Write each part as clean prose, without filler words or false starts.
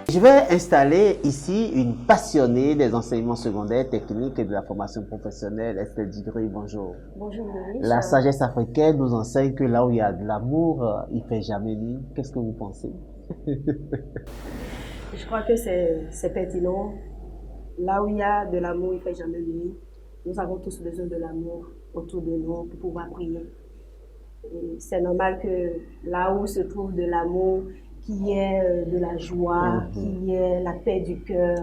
Je vais installer ici une passionnée des enseignements secondaires, techniques et de la formation professionnelle, Estelle Digri, bonjour. Bonjour Louis. La sagesse africaine nous enseigne que là où il y a de l'amour, il fait jamais nuit. Qu'est-ce que vous pensez? Je crois que c'est pertinent. Là où il y a de l'amour, il ne fait jamais nuit. Nous avons tous besoin de l'amour autour de nous pour pouvoir prier. C'est normal que là où se trouve de l'amour, qu'il y ait de la joie, qu'il y ait la paix du cœur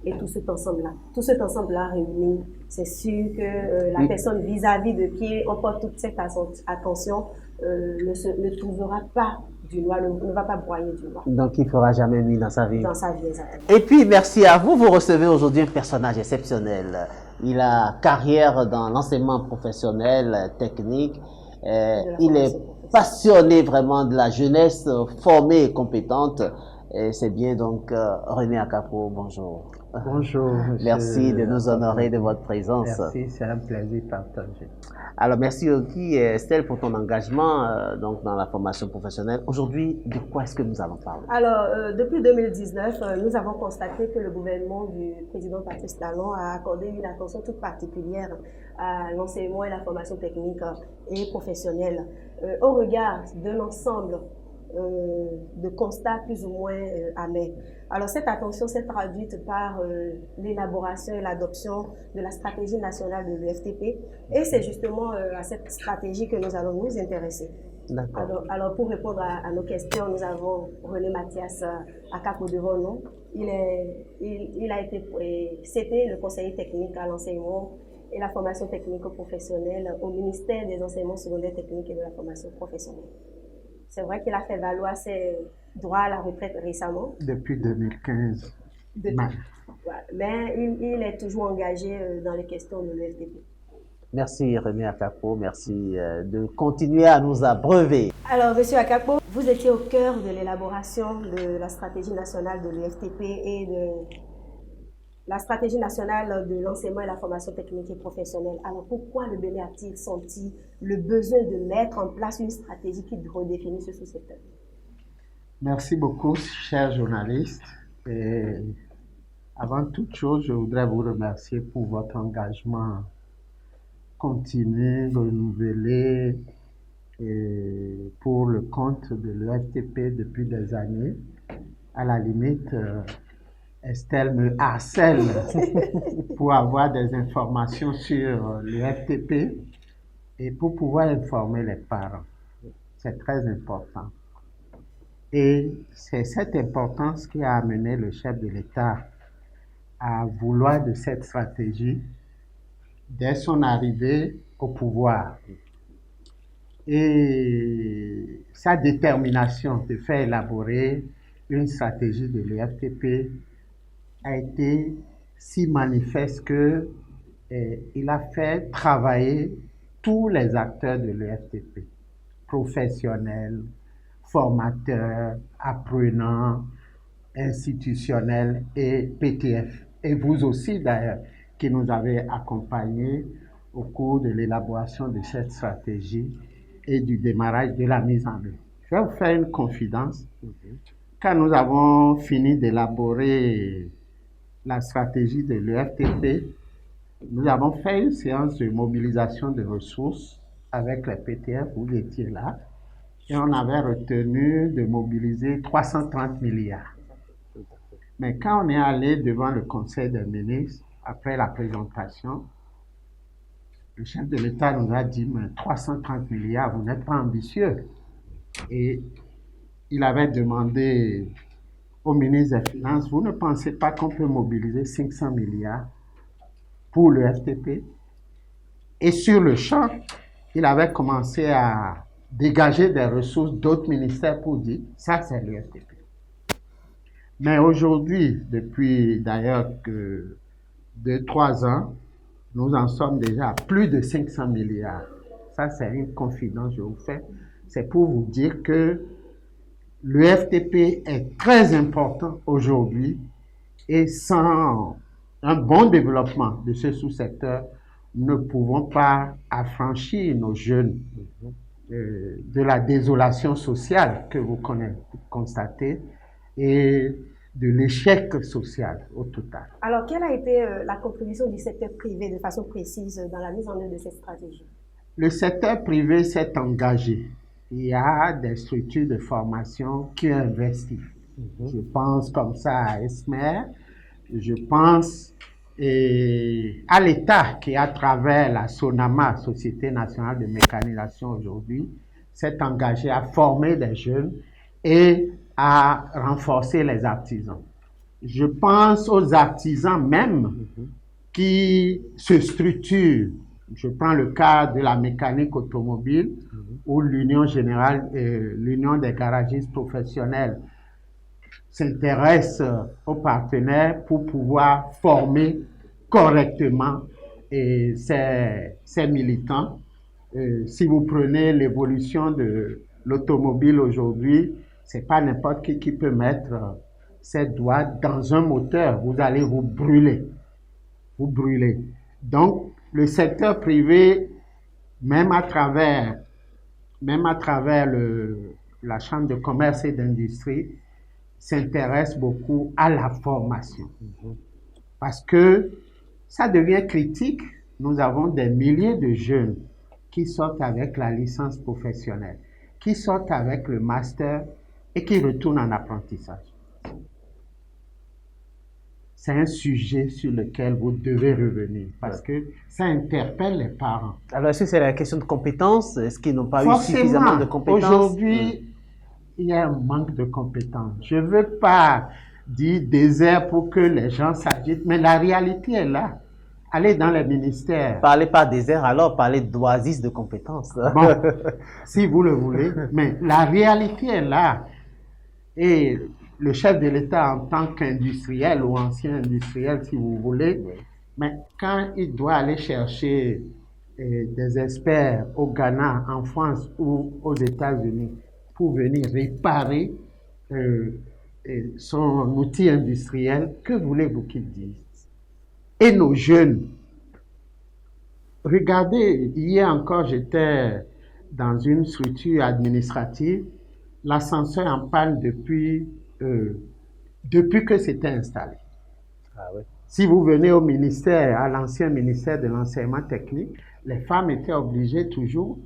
et tout cet ensemble-là réuni, c'est sûr que la personne vis-à-vis de qui on porte toute cette attention ne trouvera pas du noir, ne va pas broyer du noir. Donc, il ne fera jamais nuit dans sa vie. Dans sa vie, exactement. Et puis, merci à vous. Vous recevez aujourd'hui un personnage exceptionnel. Il a carrière dans l'enseignement professionnel, technique. Il est passionné vraiment de la jeunesse formée et compétente. Et c'est bien donc René Akapo, bonjour. Bonjour. Merci de nous honorer de votre présence. Merci, c'est un plaisir partagé. Alors merci aussi Estelle pour ton engagement donc dans la formation professionnelle. Aujourd'hui, de quoi est-ce que nous allons parler? Alors, depuis 2019, nous avons constaté que le gouvernement du président Patrice Talon a accordé une attention toute particulière à l'enseignement et la formation technique et professionnelle au regard d'un ensemble de constats plus ou moins amers. Alors cette attention s'est traduite par l'élaboration et l'adoption de la stratégie nationale de l'UFTP et c'est justement à cette stratégie que nous allons nous intéresser. Alors pour répondre à nos questions, nous avons René Mathias Akapo devant nous. C'était le conseiller technique à l'enseignement et la formation technique professionnelle au ministère des enseignements secondaires techniques et de la formation professionnelle. C'est vrai qu'il a fait valoir ses droits à la retraite récemment. Depuis 2015. Mais il est toujours engagé dans les questions de l'UFTP. Merci René Akapo, merci de continuer à nous abreuver. Alors Monsieur Akapo, vous étiez au cœur de l'élaboration de la stratégie nationale de l'UFTP et de la stratégie nationale de l'enseignement et la formation technique et professionnelle. Alors pourquoi le Bénin a-t-il senti le besoin de mettre en place une stratégie qui redéfinit ce sous-secteur? Merci beaucoup, chers journalistes. Et avant toute chose, je voudrais vous remercier pour votre engagement continu, renouvelé et pour le compte de l'UFTP depuis des années. À la limite, Estelle me harcèle pour avoir des informations sur l'UFTP et pour pouvoir informer les parents. C'est très important. Et c'est cette importance qui a amené le chef de l'État à vouloir de cette stratégie dès son arrivée au pouvoir. Et sa détermination de faire élaborer une stratégie de l'UFTP a été si manifeste que il a fait travailler tous les acteurs de l'UFTP, professionnels, formateurs, apprenants, institutionnels et PTF. Et vous aussi d'ailleurs, qui nous avez accompagnés au cours de l'élaboration de cette stratégie et du démarrage de la mise en œuvre. Je vais vous faire une confidence. Quand nous avons fini d'élaborer la stratégie de l'UFTP, nous avons fait une séance de mobilisation de ressources avec les PTF, vous étiez là, et on avait retenu de mobiliser 330 milliards. Mais quand on est allé devant le Conseil des ministres, après la présentation, le chef de l'État nous a dit, mais 330 milliards, vous n'êtes pas ambitieux. Et il avait demandé au ministre des Finances, vous ne pensez pas qu'on peut mobiliser 500 milliards pour le FTP? Et sur le champ, il avait commencé à dégager des ressources d'autres ministères pour dire, ça c'est le FTP. Mais aujourd'hui, depuis d'ailleurs que 2-3 ans, nous en sommes déjà à plus de 500 milliards. Ça c'est une confidence que je vous fais. C'est pour vous dire que le FTP est très important aujourd'hui et sans un bon développement de ce sous-secteur, nous ne pouvons pas affranchir nos jeunes de la désolation sociale que vous constatez et de l'échec social au total. Alors, quelle a été la contribution du secteur privé de façon précise dans la mise en œuvre de cette stratégie? Le secteur privé s'est engagé. Il y a des structures de formation qui investissent. Je pense comme ça à ESMER, je pense à l'État qui, à travers la SONAMA, Société nationale de mécanisation aujourd'hui, s'est engagé à former des jeunes et à renforcer les artisans. Je pense aux artisans même qui se structurent. Je prends le cas de la mécanique automobile où l'Union générale, l'Union des garagistes professionnels s'intéresse aux partenaires pour pouvoir former correctement ces militants. Si vous prenez l'évolution de l'automobile aujourd'hui, c'est pas n'importe qui peut mettre ses doigts dans un moteur. Vous allez vous brûler. Vous brûlez. Donc, le secteur privé, même à travers la Chambre de commerce et d'industrie, s'intéresse beaucoup à la formation. Parce que ça devient critique. Nous avons des milliers de jeunes qui sortent avec la licence professionnelle, qui sortent avec le master et qui retournent en apprentissage. C'est un sujet sur lequel vous devez revenir parce que ça interpelle les parents. Alors, est-ce que c'est la question de compétences? Est-ce qu'ils n'ont pas eu suffisamment de compétences? Aujourd'hui, il y a un manque de compétences. Je ne veux pas dire désert pour que les gens s'agitent, mais la réalité est là. Allez dans les ministères. Parlez pas désert, alors parlez d'oasis de compétences. Bon, si vous le voulez, mais la réalité est là. Et le chef de l'État en tant qu'industriel ou ancien industriel, si vous voulez, mais quand il doit aller chercher des experts au Ghana, en France ou aux États-Unis pour venir réparer son outil industriel, que voulez-vous qu'il dise? Et nos jeunes, regardez, hier encore j'étais dans une structure administrative, l'ascenseur en panne depuis que c'était installé. Ah ouais. Si vous venez au ministère, à l'ancien ministère de l'enseignement technique, les femmes étaient obligées toujours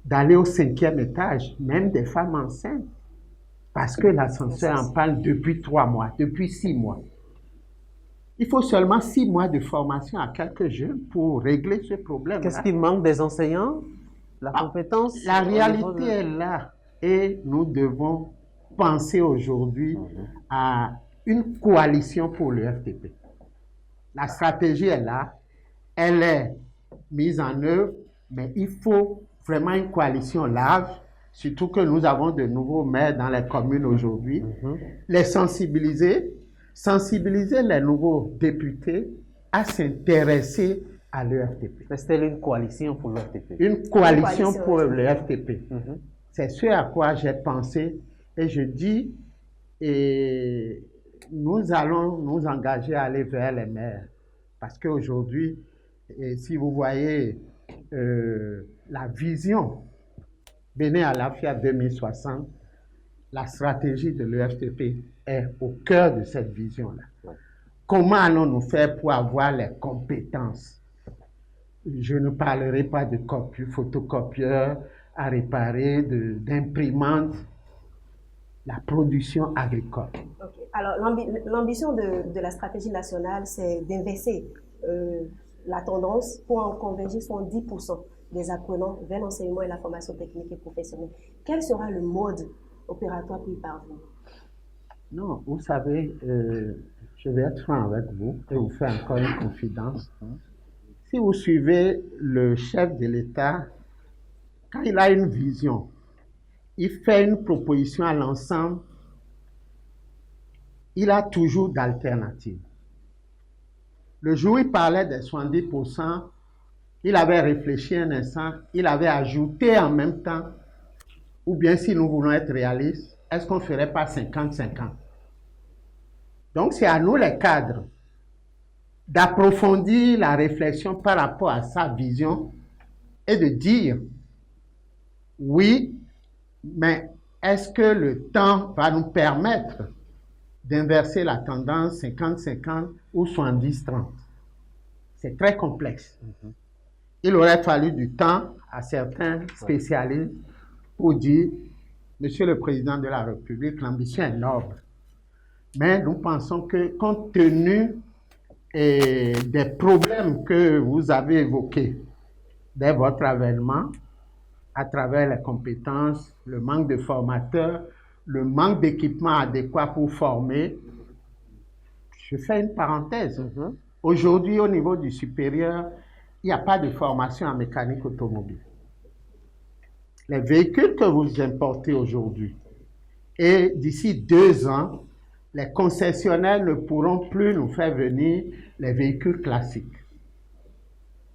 d'aller au 5e étage, même des femmes enceintes, parce que l'ascenseur en panne depuis 3 mois, depuis 6 mois. Il faut seulement 6 mois de formation à quelques jeunes pour régler ce problème. Qu'est-ce qui manque des enseignants? La compétence? La réalité est là et nous devons penser aujourd'hui à une coalition pour le FTP. La stratégie est là, elle est mise en œuvre, mais il faut vraiment une coalition large, surtout que nous avons de nouveaux maires dans les communes aujourd'hui, les sensibiliser les nouveaux députés à s'intéresser à l'EFTP. C'est une coalition pour l'EFTP. Une coalition pour le FTP. C'est ce à quoi j'ai pensé et je dis, nous allons nous engager à aller vers les maires. Parce qu'aujourd'hui, si vous voyez la vision Bénin Alafia 2060, la stratégie de l'EFTP est au cœur de cette vision-là. Comment allons-nous faire pour avoir les compétences? Je ne parlerai pas de photocopieurs à réparer, d'imprimantes, la production agricole. Okay. Alors, l'ambition de la stratégie nationale, c'est d'inverser la tendance pour en converger 70% des apprenants vers l'enseignement et la formation technique et professionnelle. Quel sera le mode opératoire pour y parvenir? Non, vous savez, je vais être franc avec vous et vous faire encore une confidence. Si vous suivez le chef de l'État, quand il a une vision, il fait une proposition à l'ensemble, il a toujours d'alternatives. Le jour où il parlait des 70%, il avait réfléchi un instant, il avait ajouté en même temps, ou bien si nous voulons être réalistes, est-ce qu'on ne ferait pas 50-50? Donc c'est à nous les cadres d'approfondir la réflexion par rapport à sa vision et de dire oui, mais est-ce que le temps va nous permettre d'inverser la tendance 50-50 ou 70-30. C'est très complexe. Il aurait fallu du temps à certains spécialistes pour dire, Monsieur le Président de la République, l'ambition est noble. Mais nous pensons que, compte tenu des problèmes que vous avez évoqués dès votre avènement, à travers les compétences, le manque de formateurs, le manque d'équipements adéquats pour former, je fais une parenthèse. Aujourd'hui, au niveau du supérieur, il n'y a pas de formation en mécanique automobile. Les véhicules que vous importez aujourd'hui, et d'ici 2 ans, les concessionnaires ne pourront plus nous faire venir les véhicules classiques.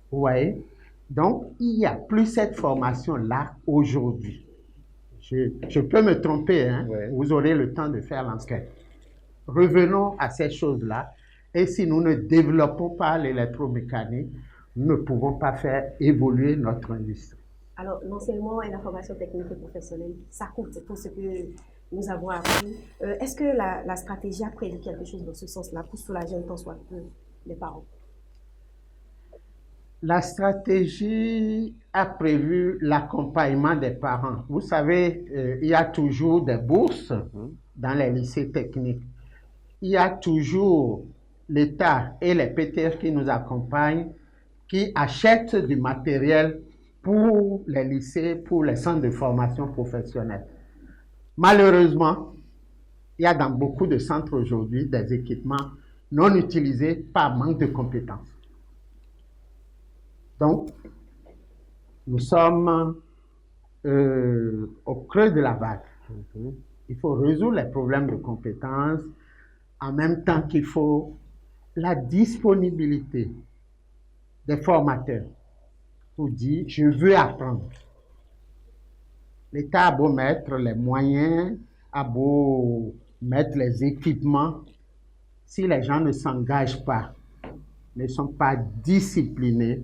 Vous voyez? Donc, il n'y a plus cette formation-là aujourd'hui. Je peux me tromper, hein? Ouais. Vous aurez le temps de faire l'enquête. Revenons à ces choses-là. Et si nous ne développons pas l'électromécanique, nous ne pouvons pas faire évoluer notre industrie. Alors, l'enseignement et la formation technique et professionnelle, ça coûte pour ce que nous avons appris. Est-ce que la stratégie a prévu quelque chose dans ce sens-là pour soulager un tant soit peu les parents? La stratégie a prévu l'accompagnement des parents. Vous savez, il y a toujours des bourses dans les lycées techniques. Il y a toujours l'État et les PTF qui nous accompagnent, qui achètent du matériel pour les lycées, pour les centres de formation professionnelle. Malheureusement, il y a dans beaucoup de centres aujourd'hui des équipements non utilisés par manque de compétences. Donc, nous sommes au creux de la vague. Il faut résoudre les problèmes de compétences en même temps qu'il faut la disponibilité des formateurs pour dire « je veux apprendre ». L'État a beau mettre les moyens, a beau mettre les équipements, si les gens ne s'engagent pas, ne sont pas disciplinés,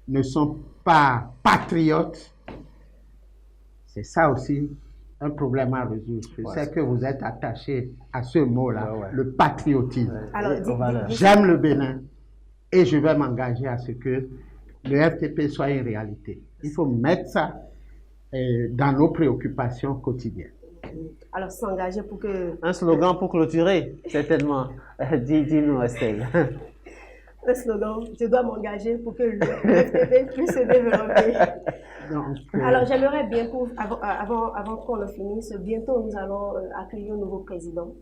ne sont pas patriotes, c'est ça aussi un problème à résoudre. Je sais que vous êtes attaché à ce mot-là, le patriotisme. J'aime le Bénin et je vais m'engager à ce que le FTP soit une réalité. Il faut mettre ça dans nos préoccupations quotidiennes. Alors, s'engager pour que... Un slogan pour clôturer, certainement. Dis-nous, Estelle. Un slogan, je dois m'engager pour que le FTP puisse se développer. Alors, j'aimerais bien, avant qu'on le finisse, bientôt nous allons accueillir un nouveau président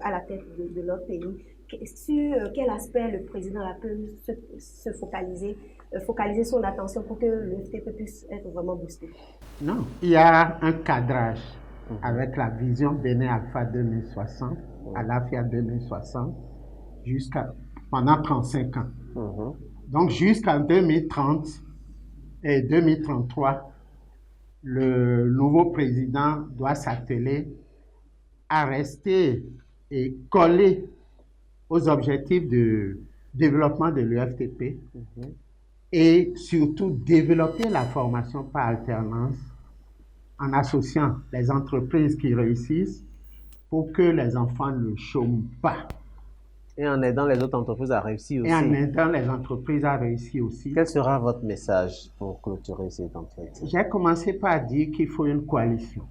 à la tête de notre pays. Sur quel aspect le président peut se focaliser son attention pour que le FTP puisse être vraiment boosté? Non, il y a un cadrage avec la vision Bénin Alpha 2060, à l'AFIA 2060, pendant 35 ans. Donc jusqu'en 2030 et 2033, le nouveau président doit s'atteler à rester et coller aux objectifs de développement de l'UFTP et surtout développer la formation par alternance en associant les entreprises qui réussissent pour que les enfants ne chôment pas. Et en aidant les autres entreprises à réussir aussi. Et en aidant les entreprises à réussir aussi. Quel sera votre message pour clôturer cette entretien? J'ai commencé par dire qu'il faut une coalition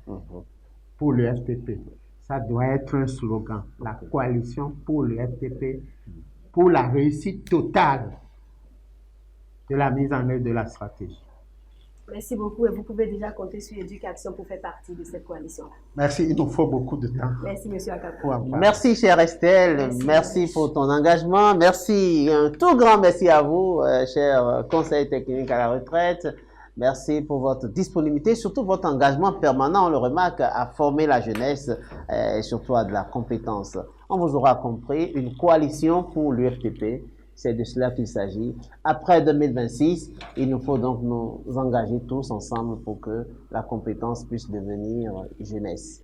pour le FTP. Ça doit être un slogan. La coalition pour le FTP, pour la réussite totale de la mise en œuvre de la stratégie. Merci beaucoup et vous pouvez déjà compter sur l'éducation pour faire partie de cette coalition-là. Merci, il nous faut beaucoup de temps. Merci, M. Akapo. Merci, chère Estelle. Merci pour ton engagement. Merci, un tout grand merci à vous, cher conseil technique à la retraite. Merci pour votre disponibilité, surtout votre engagement permanent, on le remarque, à former la jeunesse et surtout à de la compétence. On vous aura compris, une coalition pour l'UFTP. C'est de cela qu'il s'agit. Après 2026, il nous faut donc nous engager tous ensemble pour que la compétence puisse devenir jeunesse.